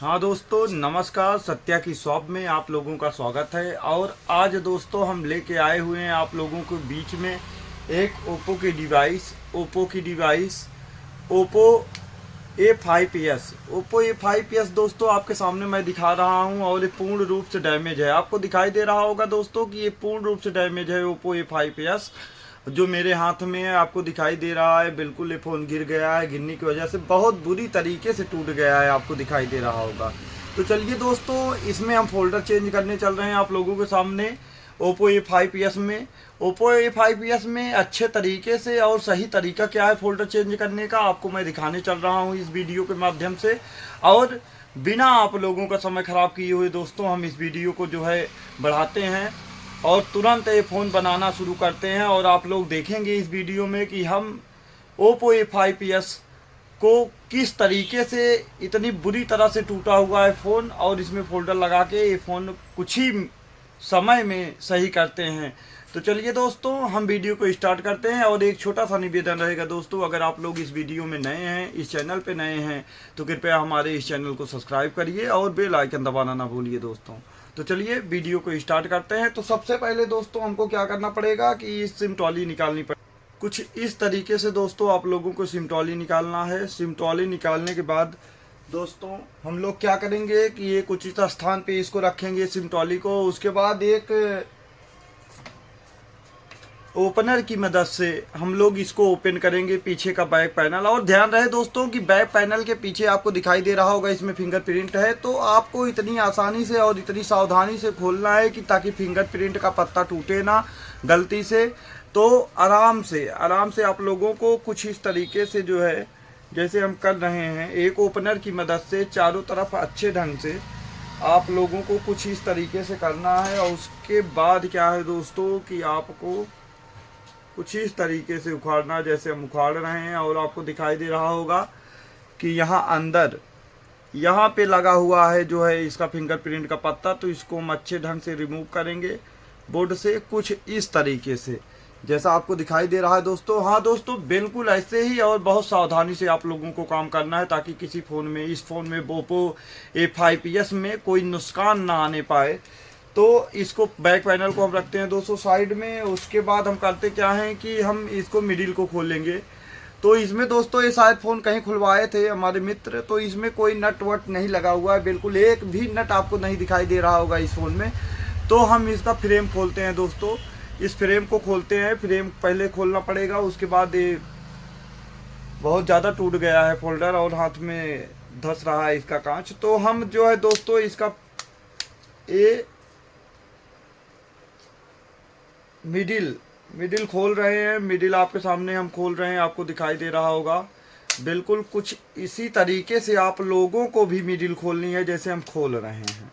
हाँ दोस्तों, नमस्कार। सत्या की शॉप में आप लोगों का स्वागत है। और आज दोस्तों हम लेके आए हुए हैं आप लोगों के बीच में एक ओप्पो की device Oppo A5s। Oppo A5s दोस्तों आपके सामने मैं दिखा रहा हूँ और ये पूर्ण रूप से डैमेज है। आपको दिखाई दे रहा होगा दोस्तों कि ये पूर्ण रूप से डैमेज है। ओप्पो A5s जो मेरे हाथ में है, आपको दिखाई दे रहा है। बिल्कुल ये फ़ोन गिर गया है, गिरने की वजह से बहुत बुरी तरीके से टूट गया है, आपको दिखाई दे रहा होगा। तो चलिए दोस्तों, इसमें हम फोल्डर चेंज करने चल रहे हैं आप लोगों के सामने। ओप्पो A5s में अच्छे तरीके से और सही तरीका क्या है फोल्डर चेंज करने का, आपको मैं दिखाने चल रहा हूँ इस वीडियो के माध्यम से। और बिना आप लोगों का समय ख़राब किए हुए दोस्तों हम इस वीडियो को जो है बढ़ाते हैं और तुरंत ये फ़ोन बनाना शुरू करते हैं। और आप लोग देखेंगे इस वीडियो में कि हम ओप्पो A5s को किस तरीके से इतनी बुरी तरह से टूटा हुआ है फ़ोन, और इसमें फोल्डर लगा के ये फ़ोन कुछ ही समय में सही करते हैं। तो चलिए दोस्तों, हम वीडियो को स्टार्ट करते हैं। और एक छोटा सा निवेदन रहेगा दोस्तों, अगर आप लोग इस वीडियो में नए हैं, इस चैनल पे नए हैं, तो कृपया हमारे इस चैनल को सब्सक्राइब करिए और बेल आइकन दबाना ना भूलिए दोस्तों। तो चलिए वीडियो को स्टार्ट करते हैं। तो सबसे पहले दोस्तों हमको क्या करना पड़ेगा कि इस सिम ट्रॉली निकालनी पड़ेगी। कुछ इस तरीके से दोस्तों आप लोगों को सिम ट्रॉली निकालना है। सिम ट्रॉली निकालने के बाद दोस्तों हम लोग क्या करेंगे कि एक उचित स्थान पे इसको रखेंगे सिम ट्रॉली को। उसके बाद एक ओपनर की मदद से हम लोग इसको ओपन करेंगे, पीछे का बैक पैनल। और ध्यान रहे दोस्तों कि बैक पैनल के पीछे आपको दिखाई दे रहा होगा इसमें फिंगरप्रिंट है। तो आपको इतनी आसानी से और इतनी सावधानी से खोलना है कि ताकि फिंगरप्रिंट का पत्ता टूटे ना गलती से। तो आराम से आप लोगों को कुछ इस तरीके से जो है, जैसे हम कर रहे हैं, एक ओपनर की मदद से चारों तरफ अच्छे ढंग से आप लोगों को कुछ इस तरीके से करना है। और उसके बाद क्या है दोस्तों कि आपको कुछ इस तरीके से उखाड़ना, जैसे हम उखाड़ रहे हैं। और आपको दिखाई दे रहा होगा कि यहाँ अंदर यहाँ पे लगा हुआ है जो है इसका फिंगरप्रिंट का पत्ता। तो इसको हम अच्छे ढंग से रिमूव करेंगे बोर्ड से, कुछ इस तरीके से जैसा आपको दिखाई दे रहा है दोस्तों। हाँ दोस्तों, बिल्कुल ऐसे ही और बहुत सावधानी से आप लोगों को काम करना है ताकि किसी फ़ोन में, इस फ़ोन में ओप्पो A5s में कोई नुकसान ना आने पाए। तो इसको बैक पैनल को हम रखते हैं दोस्तों साइड में। उसके बाद हम करते क्या हैं कि हम इसको मिडिल को खोल लेंगे। तो इसमें दोस्तों ये शायद फ़ोन कहीं खुलवाए थे हमारे मित्र, तो इसमें कोई नट वट नहीं लगा हुआ है, बिल्कुल एक भी नट आपको नहीं दिखाई दे रहा होगा इस फ़ोन में। तो हम इसका फ्रेम खोलते हैं दोस्तों। इस फ्रेम को खोलते हैं, फ्रेम पहले खोलना पड़ेगा। उसके बाद ये बहुत ज़्यादा टूट गया है फोल्डर और हाथ में धंस रहा है इसका कांच। तो हम जो है दोस्तों इसका ये मिडिल खोल रहे हैं। मिडिल आपके सामने हम खोल रहे हैं, आपको दिखाई दे रहा होगा। बिल्कुल कुछ इसी तरीके से आप लोगों को भी मिडिल खोलनी है जैसे हम खोल रहे हैं,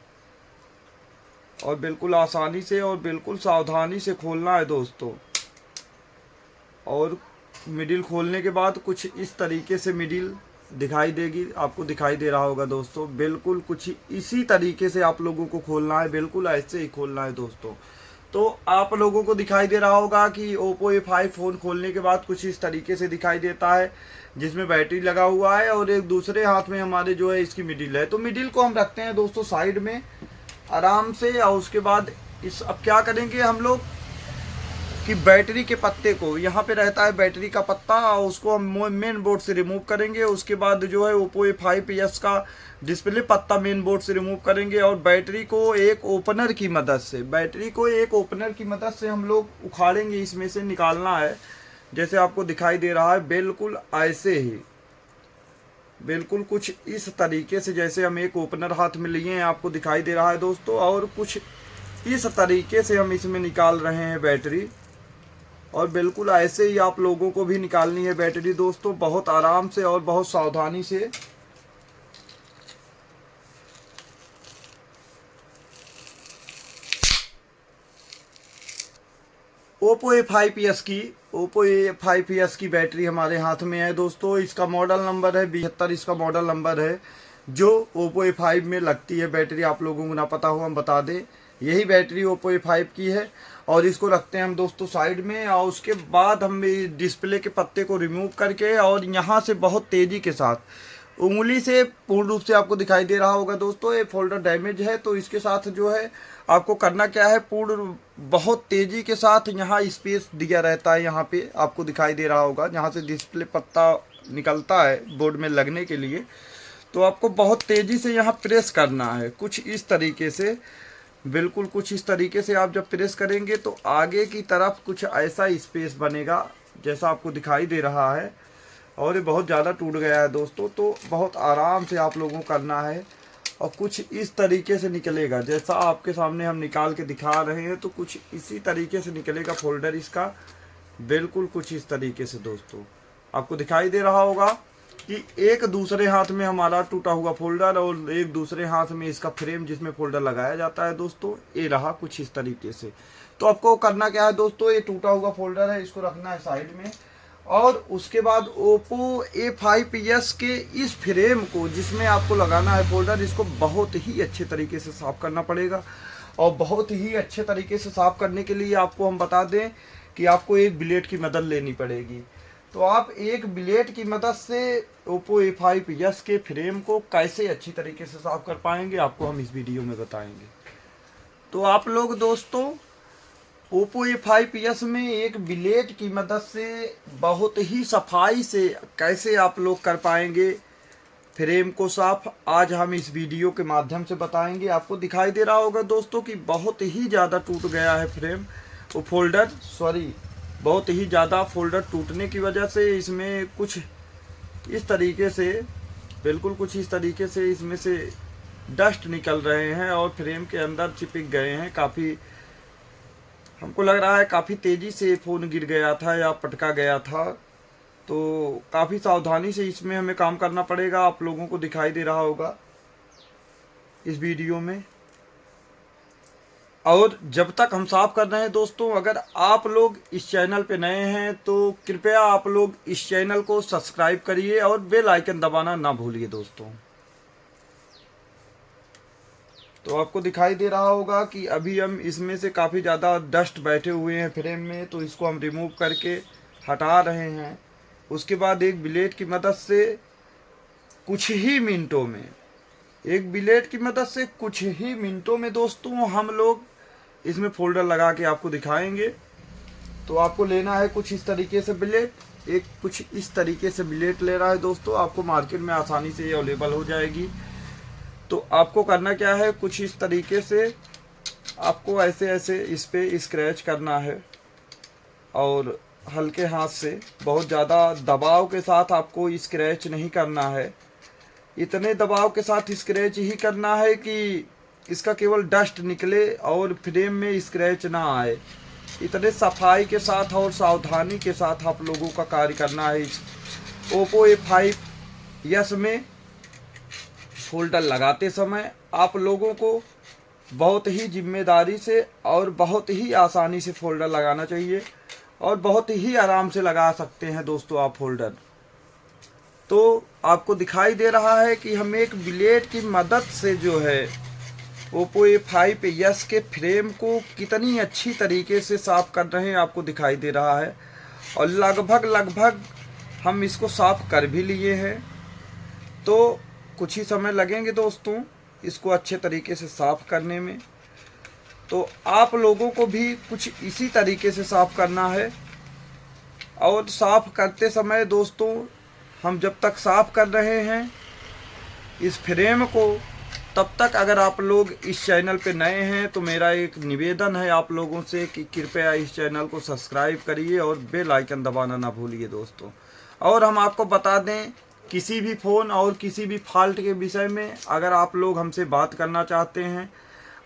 और बिल्कुल आसानी से और बिल्कुल सावधानी से खोलना है दोस्तों। और मिडिल खोलने के बाद कुछ इस तरीके से मिडिल दिखाई देगी, आपको दिखाई दे रहा होगा दोस्तों। बिल्कुल कुछ इसी तरीके से आप लोगों को खोलना है, बिल्कुल ऐसे ही खोलना है दोस्तों। तो आप लोगों को दिखाई दे रहा होगा कि ओप्पो A5 फ़ोन खोलने के बाद कुछ इस तरीके से दिखाई देता है, जिसमें बैटरी लगा हुआ है और एक दूसरे हाथ में हमारे जो है इसकी मिडिल है। तो मिडिल को हम रखते हैं दोस्तों साइड में आराम से। और उसके बाद अब क्या करेंगे हम लोग कि बैटरी के पत्ते को, यहाँ पे रहता है बैटरी का पत्ता, और उसको हम मेन बोर्ड से रिमूव करेंगे। उसके बाद जो है ओप्पो A5s का डिस्प्ले पत्ता मेन बोर्ड से रिमूव करेंगे। और बैटरी को एक ओपनर की मदद से हम लोग उखाड़ेंगे, इसमें से निकालना है जैसे आपको दिखाई दे रहा है। बिल्कुल ऐसे ही, बिल्कुल कुछ इस तरीके से जैसे हम एक ओपनर हाथ में लिए हैं, आपको दिखाई दे रहा है दोस्तों। और कुछ इस तरीके से हम इसमें निकाल रहे हैं बैटरी। और बिल्कुल ऐसे ही आप लोगों को भी निकालनी है बैटरी दोस्तों, बहुत आराम से और बहुत सावधानी से। ओप्पो A5s की बैटरी हमारे हाथ में है दोस्तों। इसका मॉडल नंबर है 72, इसका मॉडल नंबर है जो ओप्पो A5 में लगती है बैटरी। आप लोगों को ना पता हो हम बता दें, यही बैटरी ओप्पो A5 की है। और इसको रखते हैं हम दोस्तों साइड में। और उसके बाद हम डिस्प्ले के पत्ते को रिमूव करके और यहाँ से बहुत तेज़ी के साथ उंगली से पूर्ण रूप से आपको दिखाई दे रहा होगा दोस्तों, ये फोल्डर डैमेज है। तो इसके साथ जो है आपको करना क्या है, पूर्ण बहुत तेज़ी के साथ यहाँ स्पेस दिया रहता है, यहाँ पे आपको दिखाई दे रहा होगा जहाँ से डिस्प्ले पत्ता निकलता है बोर्ड में लगने के लिए। तो आपको बहुत तेज़ी से यहाँ प्रेस करना है, कुछ इस तरीके से, बिल्कुल कुछ इस तरीके से। आप जब प्रेस करेंगे तो आगे की तरफ कुछ ऐसा स्पेस बनेगा जैसा आपको दिखाई दे रहा है। और ये बहुत ज़्यादा टूट गया है दोस्तों, तो बहुत आराम से आप लोगों को करना है और कुछ इस तरीके से निकलेगा जैसा आपके सामने हम निकाल के दिखा रहे हैं। तो कुछ इसी तरीके से निकलेगा फोल्डर इसका, बिल्कुल कुछ इस तरीके से दोस्तों। आपको दिखाई दे रहा होगा कि एक दूसरे हाथ में हमारा टूटा हुआ फोल्डर और एक दूसरे हाथ में इसका फ्रेम जिसमें फोल्डर लगाया जाता है दोस्तों, ये रहा कुछ इस तरीके से। तो आपको करना क्या है दोस्तों, ये टूटा हुआ फोल्डर है, इसको रखना है साइड में। और उसके बाद ओप्पो A5s के इस फ्रेम को जिसमें आपको लगाना है फोल्डर, इसको बहुत ही अच्छे तरीके से साफ़ करना पड़ेगा। और बहुत ही अच्छे तरीके से साफ़ करने के लिए आपको हम बता दें कि आपको एक ब्लेड की मदद लेनी पड़ेगी। तो आप एक ब्लेड की मदद से ओप्पो A5s के फ्रेम को कैसे अच्छी तरीके से साफ़ कर पाएंगे, आपको हम इस वीडियो में बताएंगे। तो आप लोग दोस्तों ओप्पो A5s में एक ब्लेड की मदद से बहुत ही सफाई से कैसे आप लोग कर पाएंगे फ्रेम को साफ, आज हम इस वीडियो के माध्यम से बताएंगे। आपको दिखाई दे रहा होगा दोस्तों कि बहुत ही ज़्यादा टूट गया है फ्रेम, वो फोल्डर, सॉरी, बहुत ही ज़्यादा फोल्डर टूटने की वजह से इसमें कुछ इस तरीके से, बिल्कुल कुछ इस तरीके से इसमें से डस्ट निकल रहे हैं और फ्रेम के अंदर चिपक गए हैं। काफ़ी हमको लग रहा है काफ़ी तेज़ी से फ़ोन गिर गया था या पटका गया था। तो काफ़ी सावधानी से इसमें हमें काम करना पड़ेगा। आप लोगों को दिखाई दे रहा होगा इस वीडियो में। और जब तक हम साफ कर रहे हैं दोस्तों, अगर आप लोग इस चैनल पे नए हैं तो कृपया आप लोग इस चैनल को सब्सक्राइब करिए और बेल आइकन दबाना ना भूलिए दोस्तों। तो आपको दिखाई दे रहा होगा कि अभी हम इसमें से काफ़ी ज़्यादा डस्ट बैठे हुए हैं फ्रेम में, तो इसको हम रिमूव करके हटा रहे हैं। उसके बाद एक ब्लेड की मदद से कुछ ही मिनटों में, एक ब्लेड की मदद से कुछ ही मिनटों में दोस्तों हम लोग इसमें फोल्डर लगा के आपको दिखाएंगे। तो आपको लेना है कुछ इस तरीके से ब्लेड, एक कुछ इस तरीके से ब्लेड लेना है दोस्तों। आपको मार्केट में आसानी से ये अवेलेबल हो जाएगी। तो आपको करना क्या है, कुछ इस तरीके से आपको ऐसे ऐसे इस पे स्क्रैच करना है और हल्के हाथ से, बहुत ज़्यादा दबाव के साथ आपको स्क्रैच नहीं करना है। इतने दबाव के साथ स्क्रैच ही करना है कि इसका केवल डस्ट निकले और फ्रेम में स्क्रैच ना आए। इतने सफाई के साथ और सावधानी के साथ आप लोगों का कार्य करना है। इस ओप्पो A5s में फोल्डर लगाते समय आप लोगों को बहुत ही जिम्मेदारी से और बहुत ही आसानी से फोल्डर लगाना चाहिए और बहुत ही आराम से लगा सकते हैं दोस्तों आप फोल्डर। तो आपको दिखाई दे रहा है कि हम एक ब्लेड की मदद से जो है ओप्पो A5s के फ्रेम को कितनी अच्छी तरीके से साफ़ कर रहे हैं, आपको दिखाई दे रहा है। और लगभग हम इसको साफ़ कर भी लिए हैं। तो कुछ ही समय लगेंगे दोस्तों इसको अच्छे तरीके से साफ़ करने में। तो आप लोगों को भी कुछ इसी तरीके से साफ़ करना है। और साफ़ करते समय दोस्तों, हम जब तक साफ़ कर रहे हैं इस फ्रेम को, तब तक अगर आप लोग इस चैनल पे नए हैं तो मेरा एक निवेदन है आप लोगों से कि कृपया इस चैनल को सब्सक्राइब करिए और बेल आइकन दबाना ना भूलिए दोस्तों। और हम आपको बता दें, किसी भी फ़ोन और किसी भी फॉल्ट के विषय में अगर आप लोग हमसे बात करना चाहते हैं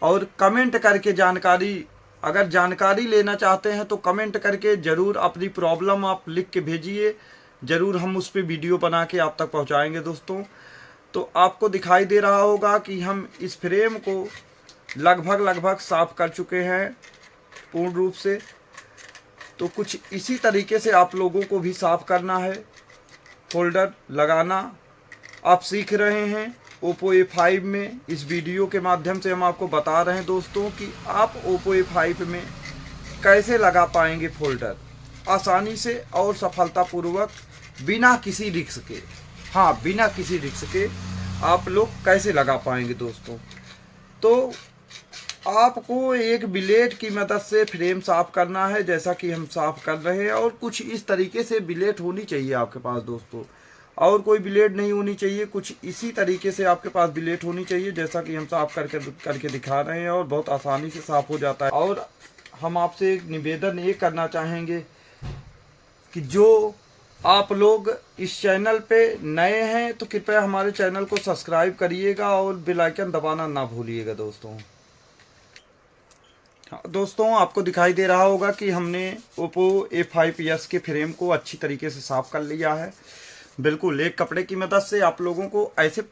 और कमेंट करके जानकारी लेना चाहते हैं तो कमेंट करके ज़रूर अपनी प्रॉब्लम आप लिख के भेजिए। ज़रूर हम उस पर वीडियो बना के आप तक पहुंचाएंगे दोस्तों। तो आपको दिखाई दे रहा होगा कि हम इस फ्रेम को लगभग साफ़ कर चुके हैं पूर्ण रूप से। तो कुछ इसी तरीके से आप लोगों को भी साफ़ करना है, फोल्डर लगाना आप सीख रहे हैं ओप्पो A5 में। इस वीडियो के माध्यम से हम आपको बता रहे हैं दोस्तों कि आप ओप्पो A5 में कैसे लगा पाएंगे फोल्डर आसानी से और सफलतापूर्वक, बिना किसी रिस्क के। हाँ, बिना किसी रिस्क के आप लोग कैसे लगा पाएंगे दोस्तों। तो आपको एक ब्लेड की मदद से फ्रेम साफ करना है, जैसा कि हम साफ कर रहे हैं। और कुछ इस तरीके से ब्लेड होनी चाहिए आपके पास दोस्तों, और कोई ब्लेड नहीं होनी चाहिए। कुछ इसी तरीके से आपके पास ब्लेड होनी चाहिए, जैसा कि हम साफ करके दिखा रहे हैं, और बहुत आसानी से साफ हो जाता है। और हम आपसे एक निवेदन ये करना चाहेंगे कि जो आप लोग इस चैनल पे नए हैं तो कृपया हमारे चैनल को सब्सक्राइब करिएगा और बेल आइकन दबाना ना भूलिएगा दोस्तों। हाँ दोस्तों, आपको दिखाई दे रहा होगा कि हमने ओप्पो A5s के फ्रेम को अच्छी तरीके से साफ कर लिया है। बिल्कुल एक कपड़े की मदद से आप लोगों को ऐसे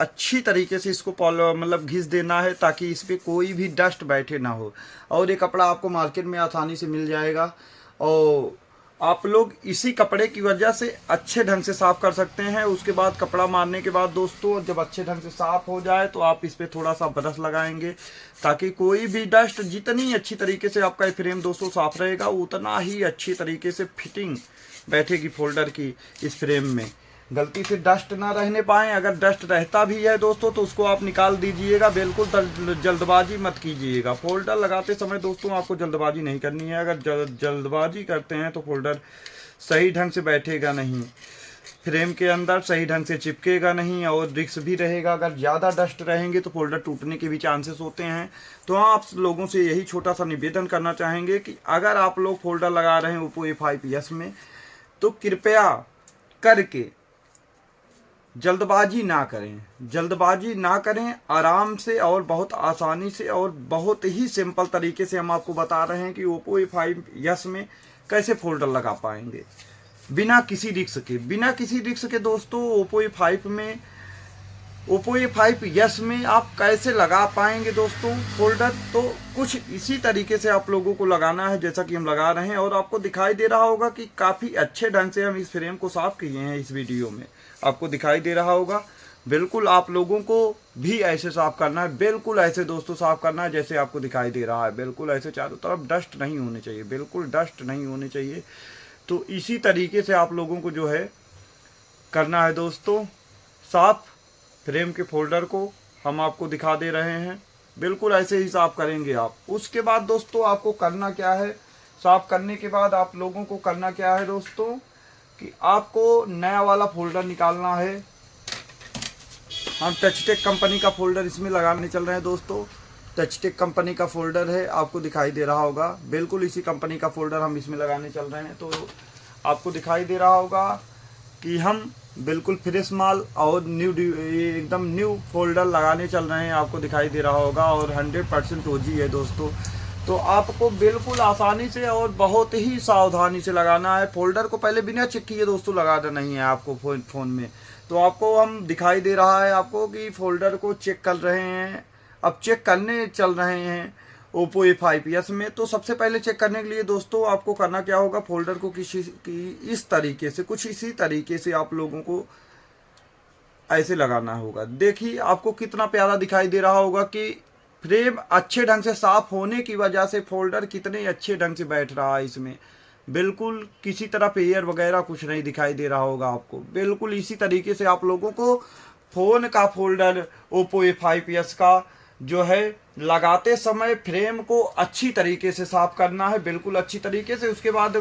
अच्छी तरीके से इसको मतलब घिस देना है, ताकि इस पर कोई भी डस्ट बैठे ना हो। और ये कपड़ा आपको मार्केट में आसानी से मिल जाएगा, और आप लोग इसी कपड़े की वजह से अच्छे ढंग से साफ कर सकते हैं। उसके बाद कपड़ा मारने के बाद दोस्तों, जब अच्छे ढंग से साफ हो जाए तो आप इस पर थोड़ा सा ब्रश लगाएंगे, ताकि कोई भी डस्ट, जितनी अच्छी तरीके से आपका फ्रेम दोस्तों साफ रहेगा, उतना ही अच्छी तरीके से फिटिंग बैठेगी फोल्डर की इस फ्रेम में। गलती से डस्ट ना रहने पाए। अगर डस्ट रहता भी है दोस्तों तो उसको आप निकाल दीजिएगा, बिल्कुल जल्दबाजी मत कीजिएगा। फोल्डर लगाते समय दोस्तों आपको जल्दबाजी नहीं करनी है। अगर जल्दबाजी करते हैं तो फोल्डर सही ढंग से बैठेगा नहीं, फ्रेम के अंदर सही ढंग से चिपकेगा नहीं, और रिस्क भी रहेगा। अगर ज़्यादा डस्ट रहेंगे तो फोल्डर टूटने के भी चांसेस होते हैं। तो आप लोगों से यही छोटा सा निवेदन करना चाहेंगे कि अगर आप लोग फोल्डर लगा रहे हैं ओप्पो A5s में, तो कृपया करके जल्दबाजी ना करें, आराम से और बहुत आसानी से और बहुत ही सिंपल तरीके से हम आपको बता रहे हैं कि ओप्पो A5s में कैसे फोल्डर लगा पाएंगे बिना किसी रिस्क के दोस्तों। ओप्पो A5s में आप कैसे लगा पाएंगे दोस्तों फोल्डर। तो कुछ इसी तरीके से आप लोगों को लगाना है, जैसा कि हम लगा रहे हैं। और आपको दिखाई दे रहा होगा कि काफ़ी अच्छे ढंग से हम इस फ्रेम को साफ किए हैं। इस वीडियो में आपको दिखाई दे रहा होगा। बिल्कुल आप लोगों को भी ऐसे साफ करना है, बिल्कुल ऐसे दोस्तों साफ करना है जैसे आपको दिखाई दे रहा है। बिल्कुल ऐसे चारों तरफ डस्ट नहीं होने चाहिए, बिल्कुल डस्ट नहीं होने चाहिए। तो इसी तरीके से आप लोगों को जो है करना है दोस्तों साफ। फ्रेम के फोल्डर को हम आपको दिखा दे रहे हैं, बिल्कुल ऐसे ही साफ करेंगे आप। उसके बाद दोस्तों आपको करना क्या है, साफ करने के बाद आप लोगों को करना क्या है दोस्तों, कि आपको नया वाला फोल्डर निकालना है। हम टचटेक कंपनी का फोल्डर इसमें लगाने चल रहे हैं दोस्तों। टचटेक कंपनी का फोल्डर है, आपको दिखाई दे रहा होगा। बिल्कुल इसी कंपनी का फोल्डर हम इसमें लगाने चल रहे हैं। तो आपको दिखाई दे रहा होगा कि हम बिल्कुल फ्रेश माल और एकदम न्यू फोल्डर लगाने चल रहे हैं, आपको दिखाई दे रहा होगा। और 100% OG है दोस्तों। तो आपको बिल्कुल आसानी से और बहुत ही सावधानी से लगाना है। फोल्डर को पहले बिना चेक किए दोस्तों लगाना नहीं है आपको फ़ोन में। तो आपको हम दिखाई दे रहा है आपको कि फोल्डर को चेक कर रहे हैं, अब चेक करने चल रहे हैं ओप्पो A5s में। तो सबसे पहले चेक करने के लिए दोस्तों आपको करना क्या होगा, फोल्डर को इस तरीके से, कुछ इसी तरीके से आप लोगों को ऐसे लगाना होगा। देखिए आपको कितना प्यारा दिखाई दे रहा होगा कि फ्रेम अच्छे ढंग से साफ होने की वजह से फोल्डर कितने अच्छे ढंग से बैठ रहा है इसमें। बिल्कुल किसी तरफ एयर वगैरह कुछ नहीं दिखाई दे रहा होगा आपको। बिल्कुल इसी तरीके से आप लोगों को फ़ोन का फोल्डर ओप्पो A5s का जो है लगाते समय फ्रेम को अच्छी तरीके से साफ करना है, बिल्कुल अच्छी तरीके से। उसके बाद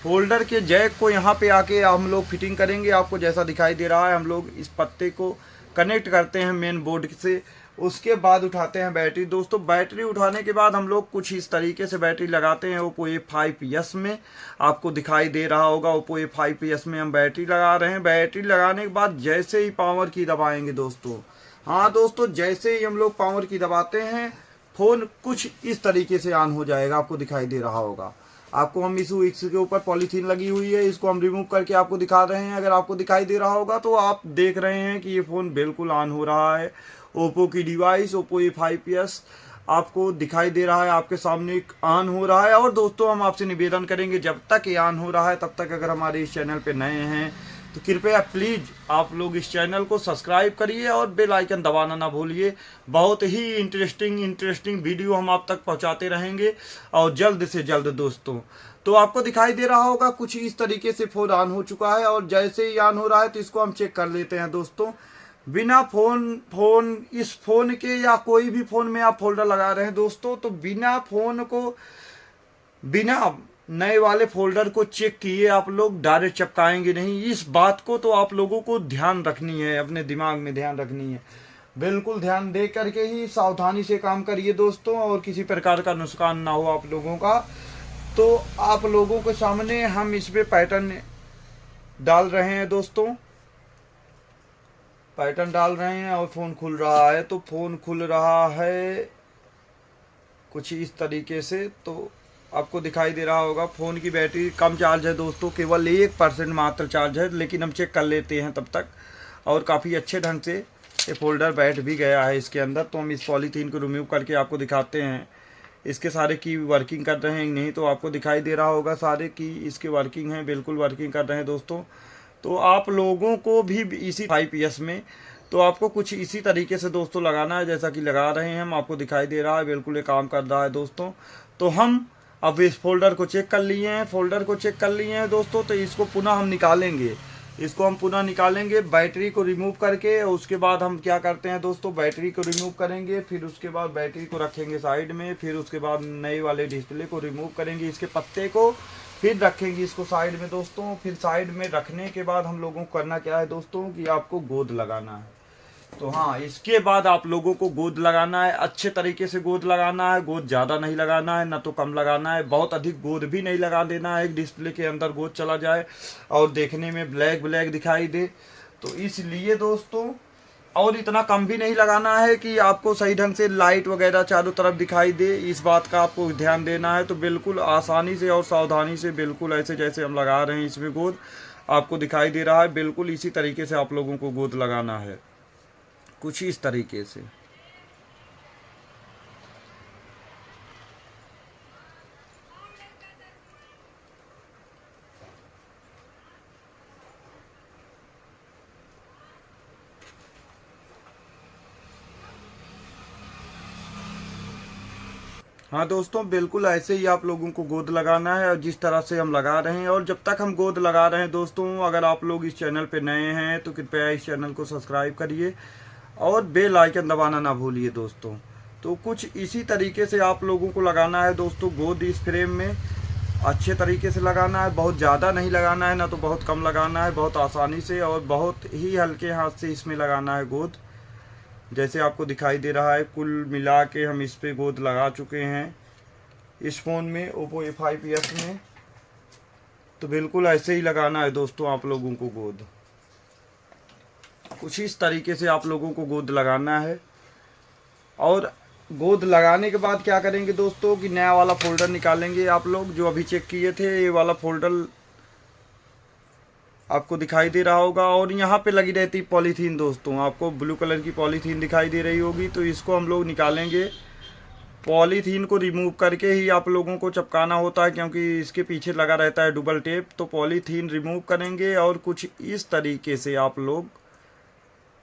फोल्डर के जैक को यहाँ पे आके हम लोग फिटिंग करेंगे। आपको जैसा दिखाई दे रहा है, हम लोग इस पत्ते को कनेक्ट करते हैं मेन बोर्ड से। उसके बाद उठाते हैं बैटरी दोस्तों। बैटरी उठाने के बाद हम लोग कुछ इस तरीके से बैटरी लगाते हैं ओप्पो A5s में। आपको दिखाई दे रहा होगा ओप्पो A5s में हम बैटरी लगा रहे हैं। बैटरी लगाने के बाद जैसे ही पावर की दबाएंगे दोस्तों, हाँ दोस्तों, जैसे ही हम लोग पावर की दबाते हैं फ़ोन कुछ इस तरीके से ऑन हो जाएगा, आपको दिखाई दे रहा होगा। आपको हम इसके ऊपर पॉलीथीन लगी हुई है, इसको हम रिमूव करके आपको दिखा रहे हैं। अगर आपको दिखाई दे रहा होगा तो आप देख रहे हैं कि ये फ़ोन बिल्कुल ऑन हो रहा है। ओप्पो की डिवाइस ओप्पो A5s आपको दिखाई दे रहा है, आपके सामने ऑन हो रहा है। और दोस्तों हम आपसे निवेदन करेंगे, जब तक ये ऑन हो रहा है तब तक अगर हमारे इस चैनल पे नए हैं तो कृपया प्लीज़ आप लोग इस चैनल को सब्सक्राइब करिए और बेल आइकन दबाना ना भूलिए। बहुत ही इंटरेस्टिंग वीडियो हम आप तक पहुंचाते रहेंगे और जल्द से जल्द दोस्तों। तो आपको दिखाई दे रहा होगा कुछ इस तरीके से फ़ोन ऑन हो चुका है, और जैसे ही ऑन हो रहा है तो इसको हम चेक कर लेते हैं दोस्तों। बिना इस फ़ोन के या कोई भी फ़ोन में आप फोल्डर लगा रहे हैं दोस्तों, तो बिना नए वाले फोल्डर को चेक किए आप लोग डायरेक्ट चिपकाएंगे नहीं। इस बात को तो आप लोगों को ध्यान रखनी है, अपने दिमाग में ध्यान रखनी है। बिल्कुल ध्यान दे करके ही सावधानी से काम करिए दोस्तों, और किसी प्रकार का नुकसान ना हो आप लोगों का। तो आप लोगों के सामने हम इस पे पैटर्न डाल रहे हैं दोस्तों, पैटर्न डाल रहे हैं और फ़ोन खुल रहा है। तो फ़ोन खुल रहा है कुछ इस तरीके से, तो आपको दिखाई दे रहा होगा। फ़ोन की बैटरी कम चार्ज है दोस्तों, केवल 1% मात्र चार्ज है, लेकिन हम चेक कर लेते हैं तब तक। और काफ़ी अच्छे ढंग से ये फोल्डर बैठ भी गया है इसके अंदर। तो हम इस पॉलीथीन को रिमूव करके आपको दिखाते हैं इसके सारे की वर्किंग कर रहे हैं नहीं। तो आपको दिखाई दे रहा होगा सारे की इसके वर्किंग हैं, बिल्कुल वर्किंग कर रहे हैं दोस्तों। तो आप लोगों को भी इसी 5PS में तो आपको कुछ इसी तरीके से दोस्तों लगाना है, जैसा कि लगा रहे हैं हम। आपको दिखाई दे रहा है बिल्कुल ये काम कर रहा है दोस्तों। तो हम अब इस फोल्डर को चेक कर लिए हैं दोस्तों। तो इसको पुनः हम निकालेंगे, बैटरी को रिमूव करके। उसके बाद हम क्या करते हैं दोस्तों, बैटरी को रिमूव करेंगे, फिर उसके बाद बैटरी को रखेंगे साइड में, फिर उसके बाद नए वाले डिस्प्ले को रिमूव करेंगे, इसके पत्ते को, फिर रखेंगे इसको साइड में दोस्तों। फिर साइड में रखने के बाद हम लोगों को करना क्या है दोस्तों कि आपको गोंद लगाना है। तो हाँ, इसके बाद आप लोगों को गोंद लगाना है, अच्छे तरीके से गोंद लगाना है। गोंद ज़्यादा नहीं लगाना है, ना तो कम लगाना है, बहुत अधिक गोंद भी नहीं लगा देना है, एक डिस्प्ले के अंदर गोंद चला जाए और देखने में ब्लैक दिखाई दे। तो इसलिए दोस्तों, और इतना कम भी नहीं लगाना है कि आपको सही ढंग से लाइट वगैरह चारों तरफ दिखाई दे। इस बात का आपको ध्यान देना है। तो बिल्कुल आसानी से और सावधानी से, बिल्कुल ऐसे जैसे हम लगा रहे हैं इसमें गोंद आपको दिखाई दे रहा है, बिल्कुल इसी तरीके से आप लोगों को गोंद लगाना है, कुछ इस तरीके से। हाँ दोस्तों, बिल्कुल ऐसे ही आप लोगों को गोंद लगाना है, और जिस तरह से हम लगा रहे हैं। और जब तक हम गोंद लगा रहे हैं दोस्तों, अगर आप लोग इस चैनल पे नए हैं तो कृपया इस चैनल को सब्सक्राइब करिए और बेल आइकन दबाना ना भूलिए दोस्तों। तो कुछ इसी तरीके से आप लोगों को लगाना है दोस्तों गोंद। इस फ्रेम में अच्छे तरीके से लगाना है, बहुत ज़्यादा नहीं लगाना है, ना तो बहुत कम लगाना है, बहुत आसानी से और बहुत ही हल्के हाथ से इसमें लगाना है गोंद, जैसे आपको दिखाई दे रहा है। कुल मिला के हम इस पे गोंद लगा चुके हैं इस फ़ोन में, ओप्पो A5s में। तो बिल्कुल ऐसे ही लगाना है दोस्तों आप लोगों को गोंद, कुछ इस तरीके से आप लोगों को गोंद लगाना है। और गोंद लगाने के बाद क्या करेंगे दोस्तों कि नया वाला फोल्डर निकालेंगे आप लोग, जो अभी चेक किए थे। ये वाला फोल्डर आपको दिखाई दे रहा होगा, और यहाँ पे लगी रहती पॉलीथीन दोस्तों, आपको ब्लू कलर की पॉलीथीन दिखाई दे रही होगी। तो इसको हम लोग निकालेंगे, पॉलीथीन को रिमूव करके ही आप लोगों को चिपकाना होता है, क्योंकि इसके पीछे लगा रहता है डबल टेप। तो पॉलीथीन रिमूव करेंगे और कुछ इस तरीके से आप लोग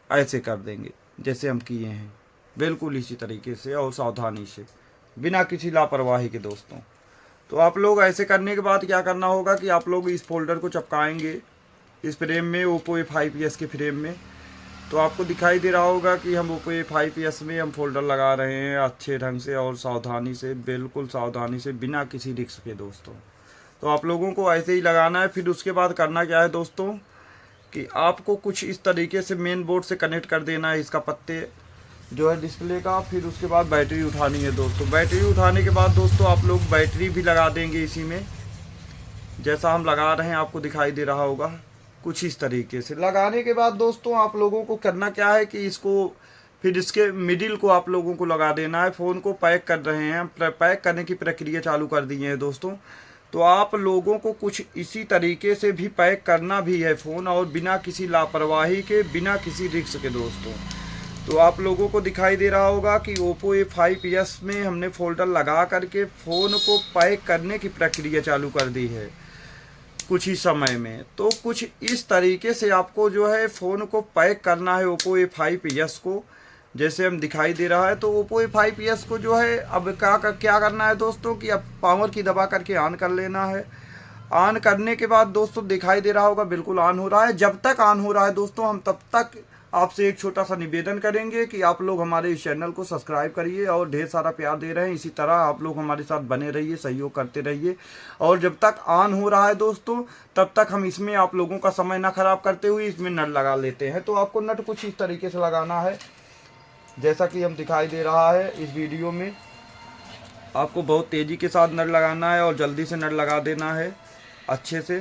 ऐसे कर देंगे जैसे हम किए हैं, बिल्कुल इसी तरीके से और सावधानी से, बिना किसी लापरवाही के दोस्तों। तो आप लोग ऐसे करने के बाद क्या करना होगा कि आप लोग इस फोल्डर को चिपकाएंगे इस फ्रेम में, ओप्पो A5s के फ्रेम में। तो आपको दिखाई दे रहा होगा कि हम ओप्पो A5s में हम फोल्डर लगा रहे हैं अच्छे ढंग से और सावधानी से, बिल्कुल सावधानी से, बिना किसी रिस्क के दोस्तों। तो आप लोगों को ऐसे ही लगाना है। फिर उसके बाद करना क्या है दोस्तों कि आपको कुछ इस तरीके से मेन बोर्ड से कनेक्ट कर देना है इसका पत्ते जो है डिस्प्ले का। फिर उसके बाद बैटरी उठानी है दोस्तों। बैटरी उठाने के बाद दोस्तों आप लोग बैटरी भी लगा देंगे इसी में, जैसा हम लगा रहे हैं आपको दिखाई दे रहा होगा, कुछ इस तरीके से। लगाने के बाद दोस्तों आप लोगों को करना क्या है कि इसको फिर इसके मिडिल को आप लोगों को लगा देना है। फ़ोन को पैक कर रहे हैं, पैक करने की प्रक्रिया चालू कर दी है दोस्तों। तो आप लोगों को कुछ इसी तरीके से भी पैक करना भी है फ़ोन, और बिना किसी लापरवाही के, बिना किसी रिस्क के दोस्तों। तो आप लोगों को दिखाई दे रहा होगा कि ओप्पो A5s में हमने फोल्डर लगा करके फ़ोन को पैक करने की प्रक्रिया चालू कर दी है। कुछ ही समय में। तो कुछ इस तरीके से आपको जो है फ़ोन को पैक करना है ओप्पो A5s को, जैसे हम दिखाई दे रहा है। तो ओप्पो A5s को जो है अब क्या करना है दोस्तों कि अब पावर की दबा करके ऑन कर लेना है। ऑन करने के बाद दोस्तों दिखाई दे रहा होगा बिल्कुल ऑन हो रहा है। जब तक ऑन हो रहा है दोस्तों हम तब तक आपसे एक छोटा सा निवेदन करेंगे कि आप लोग हमारे इस चैनल को सब्सक्राइब करिए और ढेर सारा प्यार दे रहे हैं, इसी तरह आप लोग हमारे साथ बने रहिए, सहयोग करते रहिए। और जब तक ऑन हो रहा है दोस्तों तब तक हम इसमें आप लोगों का समय ना खराब करते हुए इसमें नट लगा लेते हैं। तो आपको नट कुछ इस तरीके से लगाना है जैसा कि हम दिखाई दे रहा है इस वीडियो में। आपको बहुत तेज़ी के साथ नट लगाना है और जल्दी से नट लगा देना है अच्छे से,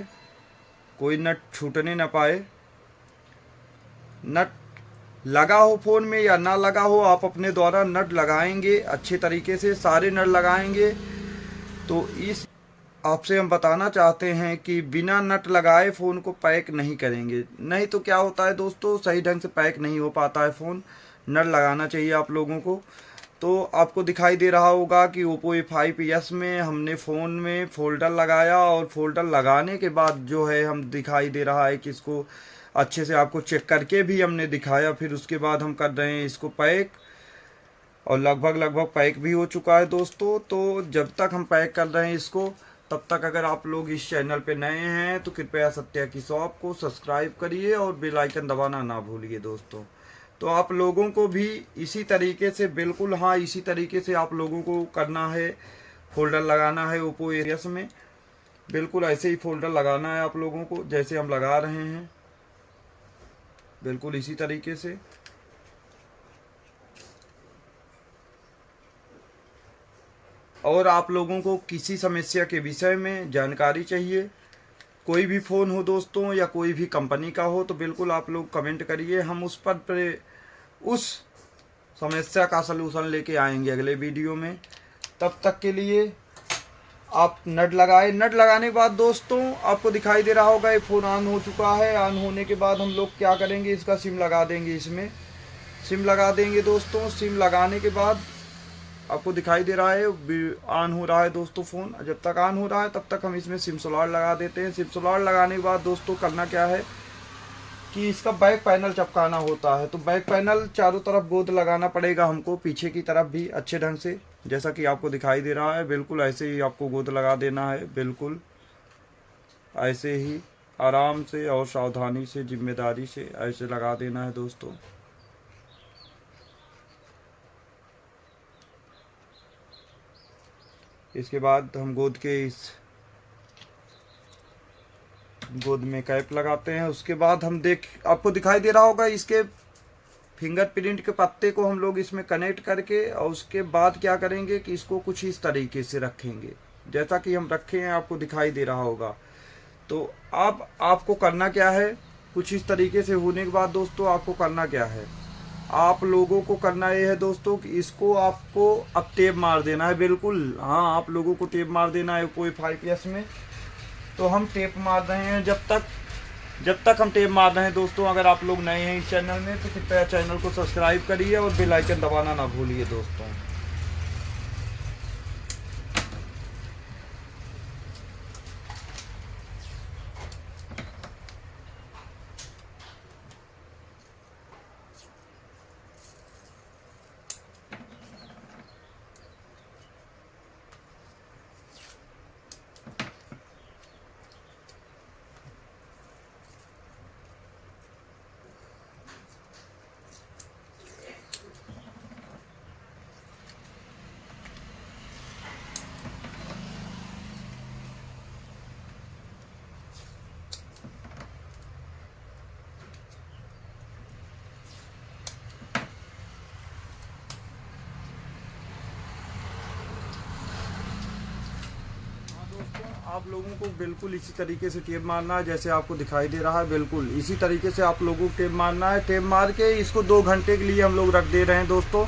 कोई नट छूटने ना पाए। नट लगा हो फ़ोन में या ना लगा हो, आप अपने द्वारा नट लगाएंगे अच्छे तरीके से, सारे नट लगाएंगे। तो इस आपसे हम बताना चाहते हैं कि बिना नट लगाए फ़ोन को पैक नहीं करेंगे, नहीं तो क्या होता है दोस्तों सही ढंग से पैक नहीं हो पाता है फ़ोन। नट लगाना चाहिए आप लोगों को। तो आपको दिखाई दे रहा होगा कि ओप्पो A5s में हमने फ़ोन में फ़ोल्डर लगाया और फ़ोल्डर लगाने के बाद जो है हम दिखाई दे रहा है कि इसको अच्छे से आपको चेक करके भी हमने दिखाया। फिर उसके बाद हम कर रहे हैं इसको पैक और लगभग पैक भी हो चुका है दोस्तों। तो जब तक हम पैक कर रहे हैं इसको तब तक अगर आप लोग इस चैनल पे नए हैं तो कृपया सत्या की शॉप को सब्सक्राइब करिए और बेल आइकन दबाना ना भूलिए दोस्तों। तो आप लोगों को भी इसी तरीके से बिल्कुल इसी तरीके से आप लोगों को करना है, फ़ोल्डर लगाना है ओप्पो A5s में। बिल्कुल ऐसे ही फ़ोल्डर लगाना है आप लोगों को जैसे हम लगा रहे हैं, बिल्कुल इसी तरीके से। और आप लोगों को किसी समस्या के विषय में जानकारी चाहिए, कोई भी फ़ोन हो दोस्तों या कोई भी कंपनी का हो, तो बिल्कुल आप लोग कमेंट करिए, हम उस पर उस समस्या का सलूशन लेके आएंगे अगले वीडियो में। तब तक के लिए आप नट लगाए। नट लगाने के बाद दोस्तों आपको दिखाई दे रहा होगा ये फ़ोन ऑन हो चुका है। ऑन होने के बाद हम लोग क्या करेंगे, इसका सिम लगा देंगे, इसमें सिम लगा देंगे दोस्तों। सिम लगाने के बाद आपको दिखाई दे रहा है ऑन हो रहा है दोस्तों फ़ोन। जब तक ऑन हो रहा है तब तक हम इसमें सिम स्लॉट लगा देते हैं। सिम स्लॉट लगाने के बाद दोस्तों करना क्या है कि इसका बैक पैनल चिपकाना होता है। तो बैक पैनल चारों तरफ गोंद लगाना पड़ेगा हमको, पीछे की तरफ भी अच्छे ढंग से, जैसा कि आपको दिखाई दे रहा है। बिल्कुल ऐसे ही आपको गोंद लगा देना है, बिल्कुल ऐसे ही आराम से और सावधानी से, जिम्मेदारी से ऐसे लगा देना है दोस्तों। इसके बाद हम गोंद के इस गोंद में कैप लगाते हैं। उसके बाद हम आपको दिखाई दे रहा होगा इसके फिंगरप्रिंट के पत्ते को हम लोग इसमें कनेक्ट करके और उसके बाद क्या करेंगे कि इसको कुछ इस तरीके से रखेंगे जैसा कि हम रखे हैं, आपको दिखाई दे रहा होगा। तो अब आपको करना क्या है, कुछ इस तरीके से होने के बाद दोस्तों आपको करना क्या है, आप लोगों को करना ये है दोस्तों कि इसको आपको अब टेप मार देना है। बिल्कुल आप लोगों को टेप मार देना है ओप्पो A5s में। तो हम टेप मार रहे हैं जब तक हम टेप मार रहे हैं दोस्तों। अगर आप लोग नए हैं इस चैनल में तो कृपया चैनल को सब्सक्राइब करिए और बेल आइकन दबाना ना भूलिए दोस्तों। आप लोगों को बिल्कुल इसी तरीके से टेप मारना है जैसे आपको दिखाई दे रहा है। बिल्कुल इसी तरीके से आप लोगों को टेप मारना है। टेप मार के इसको 2 घंटे के लिए हम लोग रख दे रहे हैं दोस्तों।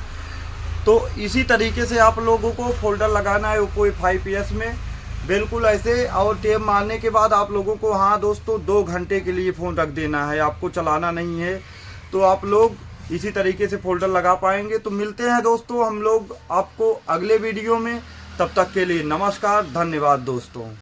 तो इसी तरीके से आप लोगों को फोल्डर लगाना है ओप्पो A5s में, बिल्कुल ऐसे। और टेप मारने के बाद आप लोगों को दोस्तों 2 घंटे के लिए फ़ोन रख देना है, आपको चलाना नहीं है। तो आप लोग इसी तरीके से फोल्डर लगा पाएंगे। तो मिलते हैं दोस्तों हम लोग आपको अगले वीडियो में, तब तक के लिए नमस्कार, धन्यवाद दोस्तों।